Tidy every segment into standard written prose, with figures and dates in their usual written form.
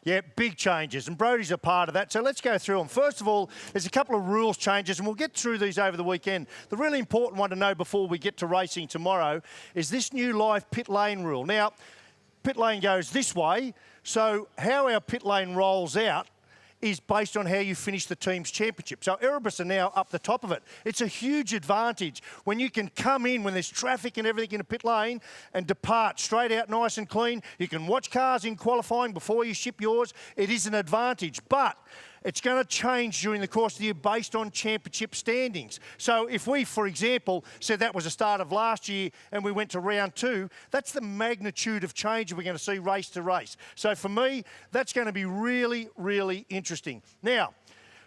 Yeah, big changes, and Brodie's a part of that. So let's go through them. First of all, there's a couple of rules changes, and we'll get through these over the weekend. The really important one to know before we get to racing tomorrow is this new live pit lane rule. Now, pit lane goes this way, so how our pit lane rolls out is based on how you finish the team's championship. So Erebus are now up the top of it. It's a huge advantage when you can come in when there's traffic and everything in a pit lane and depart straight out nice and clean. You can watch cars in qualifying before you ship yours. It is an advantage, but it's going to change during the course of the year based on championship standings. So if we, for example, said that was the start of last year and we went to round 2, that's the magnitude of change we're going to see race to race. So for me, that's going to be really, really interesting. Now,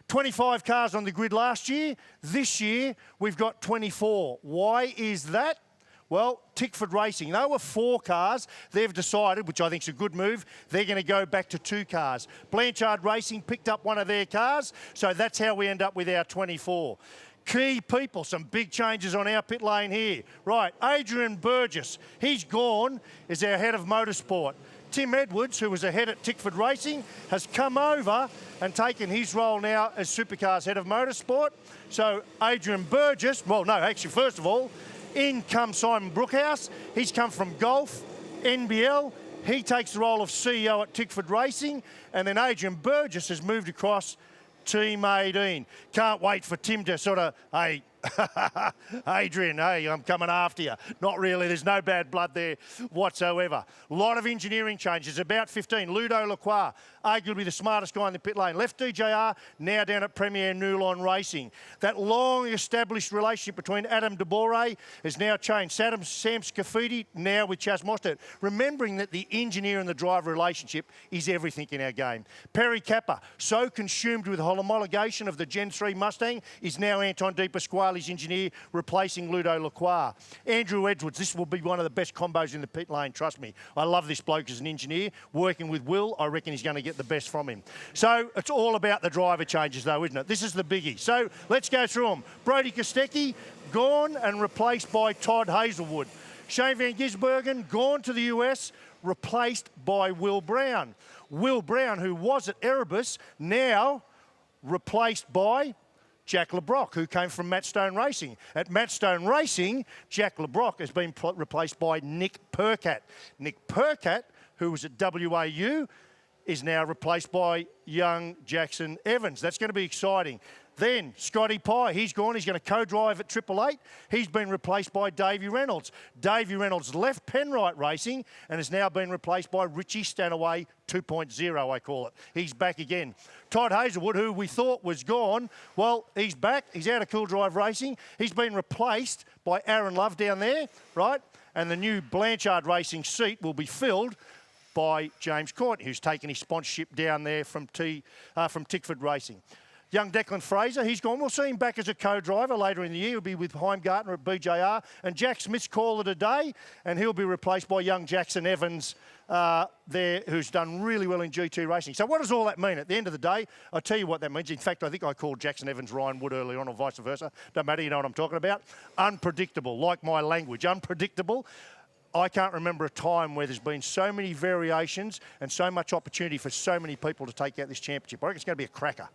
25 cars on the grid last year. This year, we've got 24. Why is that? Well, Tickford Racing, they were 4 cars. They've decided, which I think is a good move, they're going to go back to 2 cars. Blanchard Racing picked up one of their cars, so that's how we end up with our 24. Key people, some big changes on our pit lane here. Right, Adrian Burgess, he's gone as our head of motorsport. Tim Edwards, who was ahead at Tickford Racing, has come over and taken his role now as Supercars head of motorsport. So Adrian Burgess, well, no, actually, first of all, in comes Simon Brookhouse. He's come from golf, NBL. He takes the role of CEO at Tickford Racing. And then Adrian Burgess has moved across Team 18. Can't wait for Tim to sort of, hey, Adrian, hey, I'm coming after you. Not really, there's no bad blood there whatsoever. A lot of engineering changes, about 15. Ludo Lacroix, arguably the smartest guy in the pit lane. Left DJR, now down at Premier Nulon Racing. That long-established relationship between Adam DeBore has now changed. Sam Scafidi, now with Chas Mostert. Remembering that the engineer and the driver relationship is everything in our game. Perry Kappa, so consumed with the homologation of the Gen 3 Mustang, is now Anton De Pasquale, his engineer, replacing Ludo Lacroix. Andrew Edwards, this will be one of the best combos in the pit lane, trust me. I love this bloke as an engineer. Working with Will, I reckon he's going to get the best from him. So it's all about the driver changes though, isn't it? This is the biggie. So let's go through them. Brodie Kostecki, gone and replaced by Todd Hazelwood. Shane Van Gisbergen, gone to the US, replaced by Will Brown. Will Brown, who was at Erebus, now replaced by Jack LeBrock, who came from Matt Stone Racing. At Matt Stone Racing, Jack LeBrock has been replaced by Nick Percat. Nick Percat, who was at WAU, is now replaced by young Jackson Evans. That's going to be exciting. Then Scotty Pye, he's gone. He's going to co-drive at 888. He's been replaced by Davey Reynolds. Davey Reynolds left Penrite Racing and has now been replaced by Richie Stanaway 2.0, I call it. He's back again. Todd Hazelwood, who we thought was gone, well, he's back. He's out of Cool Drive Racing. He's been replaced by Aaron Love down there, right? And the new Blanchard Racing seat will be filled by James Courtney, who's taken his sponsorship down there from Tickford Racing. Young Declan Fraser, he's gone. We'll see him back as a co-driver later in the year. He'll be with Heimgartner at BJR. And Jack Smith's call it a day, and he'll be replaced by young Jackson Evans there, who's done really well in GT racing. So what does all that mean? At the end of the day, I'll tell you what that means. In fact, I think I called Jackson Evans Ryan Wood earlier on, or vice versa. Don't matter, you know what I'm talking about. Unpredictable, like my language, unpredictable. I can't remember a time where there's been so many variations and so much opportunity for so many people to take out this championship. I reckon it's going to be a cracker.